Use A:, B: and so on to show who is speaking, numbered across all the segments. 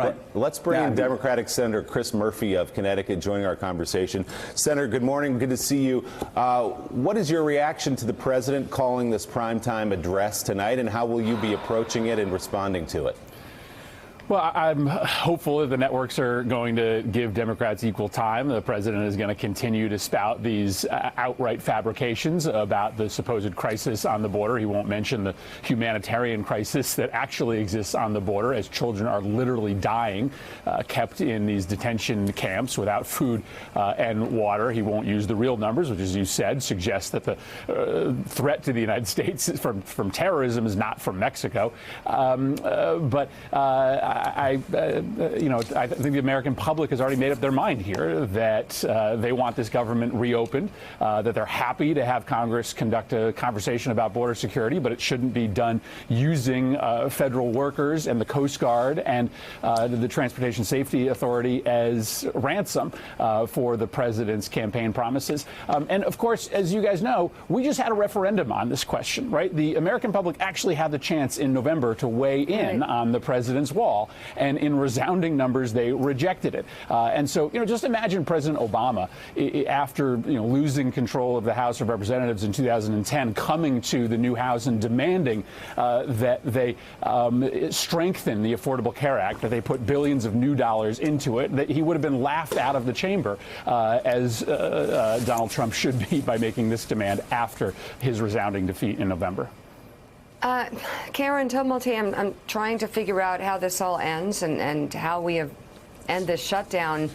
A: Right.
B: Let's bring in Democratic Senator Chris Murphy of Connecticut joining our conversation. Senator, good morning. Good to see you. What is your reaction to the president calling this primetime address tonight, and how will you be approaching it and responding to it?
A: Well, I'm hopeful that the networks are going to give Democrats equal time. The president is going to continue to spout these outright fabrications about the supposed crisis on the border. He won't mention the humanitarian crisis that actually exists on the border, as children are literally dying, kept in these detention camps without food and water. He won't use the real numbers, which, as you said, suggests that the threat to the United States from terrorism is not from Mexico. I think the American public has already made up their mind here that they want this government reopened, that they're happy to have Congress conduct a conversation about border security, but it shouldn't be done using federal workers and the Coast Guard and the Transportation Safety Authority as ransom for the president's campaign promises. And of course, as you guys know, we just had a referendum on this question, right? The American public actually had the chance in November to weigh in on the president's wall. And in resounding numbers, they rejected it. And so, just imagine President Obama, after losing control of the House of Representatives in 2010, coming to the new House and demanding that they strengthen the Affordable Care Act, that they put billions of new dollars into it, that he would have been laughed out of the chamber, as Donald Trump should be, by making this demand after his resounding defeat in November.
C: Karen Tumulty, I'm trying to figure out how this all ends and how we end this shutdown.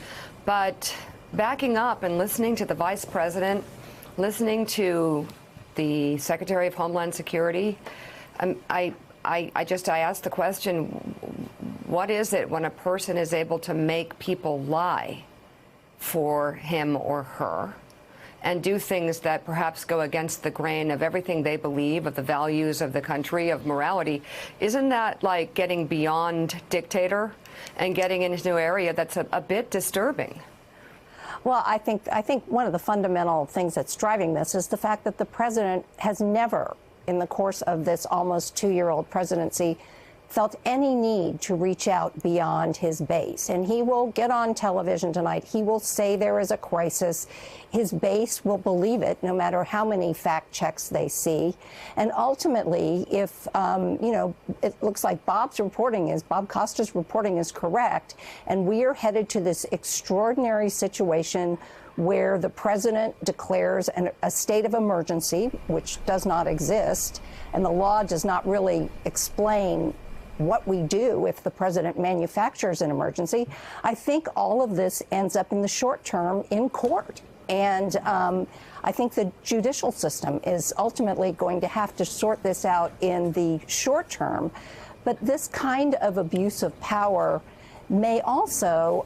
C: But backing up and listening to the vice president, listening to the Secretary of Homeland Security, I asked the question, what is it when a person is able to make people lie for him or her and do things that perhaps go against the grain of everything they believe, of the values of the country, of morality? Isn't that like getting beyond dictator and getting into an area that's a bit disturbing?
D: Well, I think one of the fundamental things that's driving this is the fact that the president has never, in the course of this almost two-year-old presidency, felt any need to reach out beyond his base. And he will get on television tonight. He will say there is a crisis. His base will believe it, no matter how many fact checks they see. And ultimately, if, it looks like Bob Costa's reporting is correct, and we are headed to this extraordinary situation where the president declares a state of emergency, which does not exist, and the law does not really explain what we do if the president manufactures an emergency. I think all of this ends up in the short term in court. And I think the judicial system is ultimately going to have to sort this out in the short term. But this kind of abuse of power may also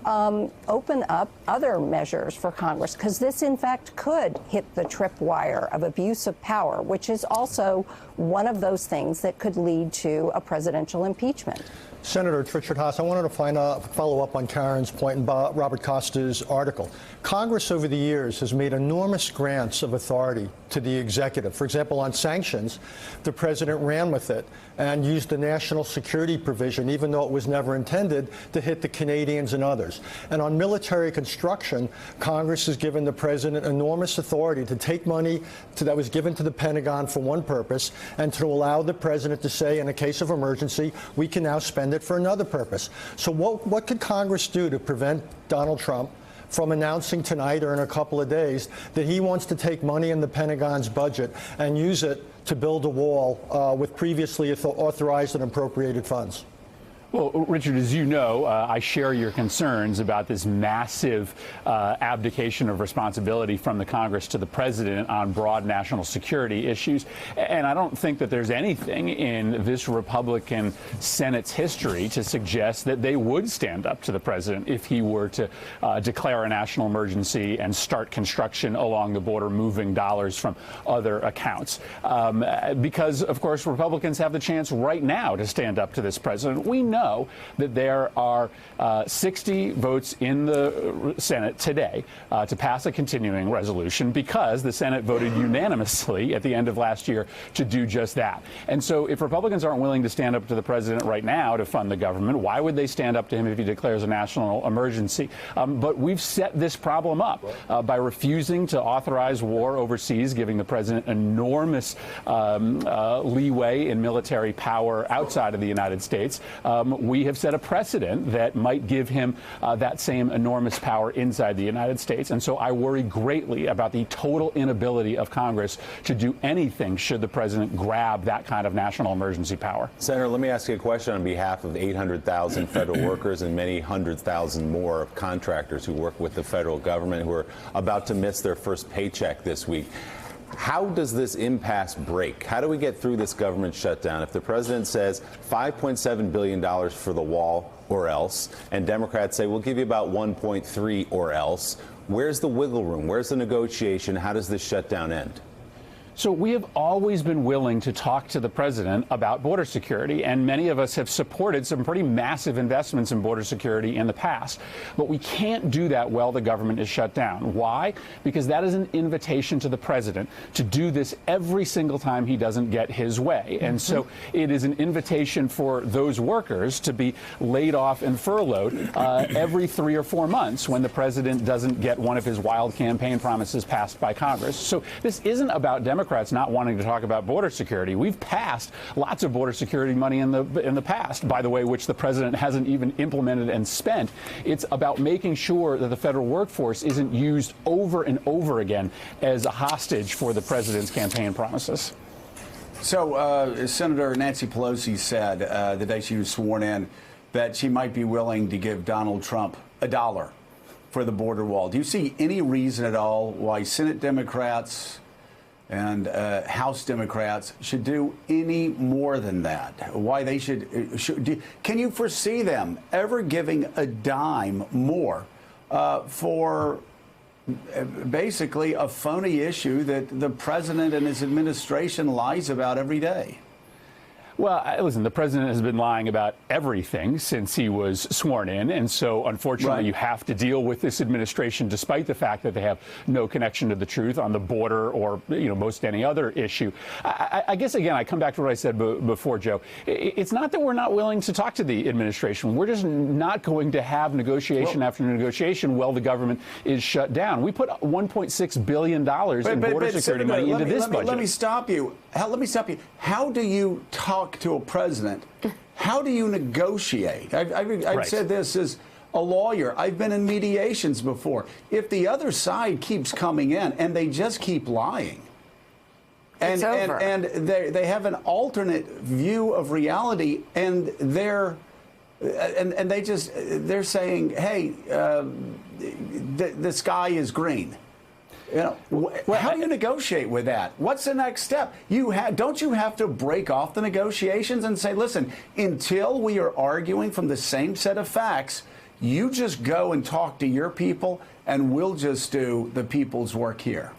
D: open up other measures for Congress, because this, in fact, could hit the tripwire of abuse of power, which is also one of those things that could lead to a presidential impeachment.
E: Senator, it's Richard Haass. I wanted to follow up on Karen's point in Robert Costa's article. Congress over the years has made enormous grants of authority to the executive. For example, on sanctions, the president ran with it and used the national security provision, even though it was never intended, to hit the Canadians and others. And on military construction, Congress has given the president enormous authority to take money that was given to the Pentagon for one purpose and to allow the president to say, in a case of emergency, we can now spend it for another purpose. So what could Congress do to prevent Donald Trump from announcing tonight or in a couple of days that he wants to take money in the Pentagon's budget and use it to build a wall with previously authorized and appropriated funds?
A: Well, Richard, as you know, I share your concerns about this massive abdication of responsibility from the Congress to the president on broad national security issues. And I don't think that there's anything in this Republican Senate's history to suggest that they would stand up to the president if he were to declare a national emergency and start construction along the border, moving dollars from other accounts. Because, of course, Republicans have the chance right now to stand up to this president. We know know that there are 60 votes in the Senate today to pass a continuing resolution because the Senate voted unanimously at the end of last year to do just that. And so if Republicans aren't willing to stand up to the president right now to fund the government, why would they stand up to him if he declares a national emergency? But we've set this problem up by refusing to authorize war overseas, giving the president enormous leeway in military power outside of the United States. We have set a precedent that might give him that same enormous power inside the United States. And so I worry greatly about the total inability of Congress to do anything should the president grab that kind of national emergency power.
B: Senator, let me ask you a question on behalf of 800,000 federal workers and many 100,000 more contractors who work with the federal government who are about to miss their first paycheck this week. How does this impasse break? How do we get through this government shutdown if the president says $5.7 billion for the wall or else, and Democrats say we'll give you about 1.3 or else? Where's the wiggle room? Where's the negotiation? How does this shutdown end?
A: So we have always been willing to talk to the president about border security, and many of us have supported some pretty massive investments in border security in the past. But we can't do that while the government is shut down. Why? Because that is an invitation to the president to do this every single time he doesn't get his way. And so it is an invitation for those workers to be laid off and furloughed every 3 or 4 months when the president doesn't get one of his wild campaign promises passed by Congress. So this isn't about Democrats not wanting to talk about border security. We've passed lots of border security money in the past, by the way, which the president hasn't even implemented and spent. It's about making sure that the federal workforce isn't used over and over again as a hostage for the president's campaign promises.
F: So Senator Nancy Pelosi said the day she was sworn in that she might be willing to give Donald Trump $1 for the border wall. Do you see any reason at all why Senate Democrats and House Democrats should do any more than that? Why they should can you foresee them ever giving a dime more for basically a phony issue that the president and his administration lies about every day?
A: Well, listen, the president has been lying about everything since he was sworn in. And so, unfortunately, you have to deal with this administration, despite the fact that they have no connection to the truth on the border or, most any other issue. I guess, again, I come back to what I said before, Joe. It's not that we're not willing to talk to the administration. We're just not going to have negotiation after negotiation while the government is shut down. We put $1.6 billion in border security money into this budget.
F: Let me stop you. How do you talk to a president? How do you negotiate? I've said this as a lawyer. I've been in mediations before. If the other side keeps coming in and they just keep lying, and they have an alternate view of reality, and they're saying, hey, the sky is green. How do you negotiate with that? What's the next step? Don't you have to break off the negotiations and say, listen, until we are arguing from the same set of facts, you just go and talk to your people, and we'll just do the people's work here?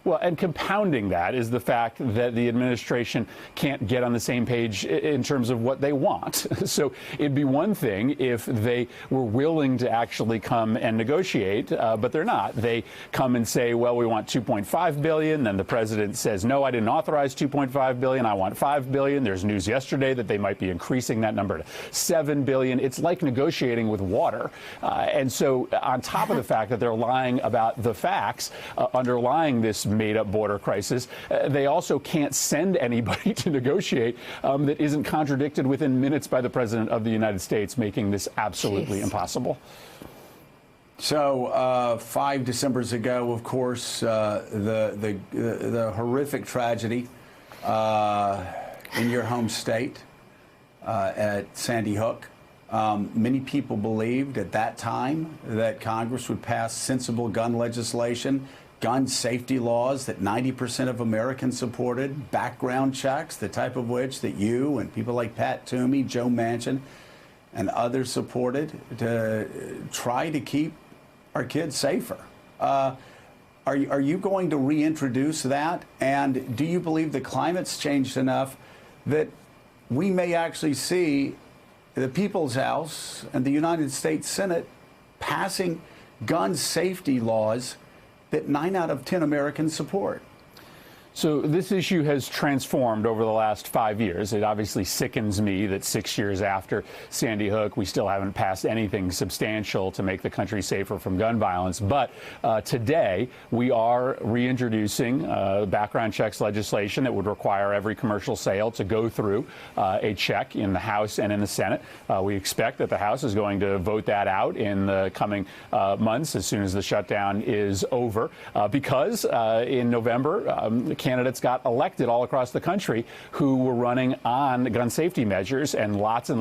A: Well, and compounding that is the fact that the administration can't get on the same page in terms of what they want. So it'd be one thing if they were willing to actually come and negotiate, but they're not. They come and say, well, we want $2.5 billion. Then the president says, no, I didn't authorize $2.5 billion. I want $5 billion. There's news yesterday that they might be increasing that number to $7 billion. It's like negotiating with water. And so on top of the fact that they're lying about the facts underlying this made-up border crisis, they also can't send anybody to negotiate that isn't contradicted within minutes by the president of the United States, making this absolutely impossible.
F: So 5 Decembers ago, of course, the horrific tragedy in your home state at Sandy Hook. Many people believed at that time that Congress would pass sensible gun legislation, gun safety laws that 90% of Americans supported, background checks, the type of which that you and people like Pat Toomey, Joe Manchin, and others supported to try to keep our kids safer. Are you going to reintroduce that? And do you believe the climate's changed enough that we may actually see the People's House and the United States Senate passing gun safety laws that 9 out of 10 Americans support.
A: So this issue has transformed over the last 5 years. It obviously sickens me that 6 years after Sandy Hook, we still haven't passed anything substantial to make the country safer from gun violence. But today, we are reintroducing background checks legislation that would require every commercial sale to go through a check in the House and in the Senate. We expect that the House is going to vote that out in the coming months as soon as the shutdown is over, because in November, candidates got elected all across the country who were running on gun safety measures, and lots of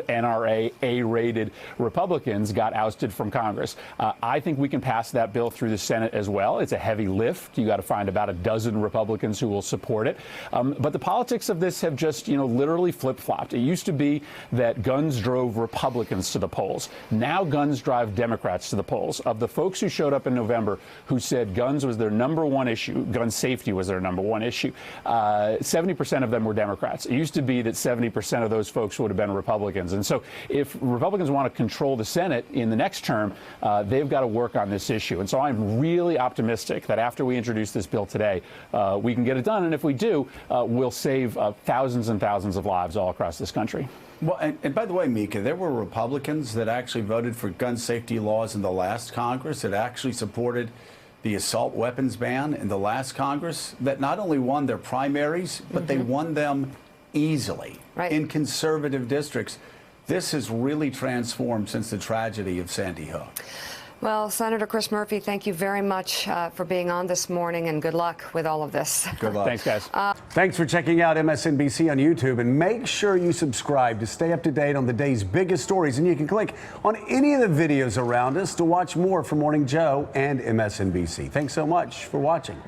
A: NRA A-rated Republicans got ousted from Congress. I think we can pass that bill through the Senate as well. It's a heavy lift. You got to find about a dozen Republicans who will support it. But the politics of this have just, literally flip-flopped. It used to be that guns drove Republicans to the polls. Now guns drive Democrats to the polls. Of the folks who showed up in November who said guns was their number one issue, gun safety was their number one issue, 70% of them were Democrats. It used to be that 70% of those folks would have been Republicans. And so if Republicans want to control the Senate in the next term, they've got to work on this issue. And so I'm really optimistic that after we introduce this bill today, we can get it done. And if we do, we'll save thousands and thousands of lives all across this country.
F: Well, and by the way, Mika, there were Republicans that actually voted for gun safety laws in the last Congress, that actually supported the assault weapons ban in the last Congress, that not only won their primaries, but they won them easily in conservative districts. This has really transformed since the tragedy of Sandy Hook.
C: Well, Senator Chris Murphy, thank you very much for being on this morning, and good luck with all of this.
F: Good luck.
A: Thanks, guys.
G: Thanks for checking out MSNBC on YouTube, and make sure you subscribe to stay up to date on the day's biggest stories. And you can click on any of the videos around us to watch more from Morning Joe and MSNBC. Thanks so much for watching.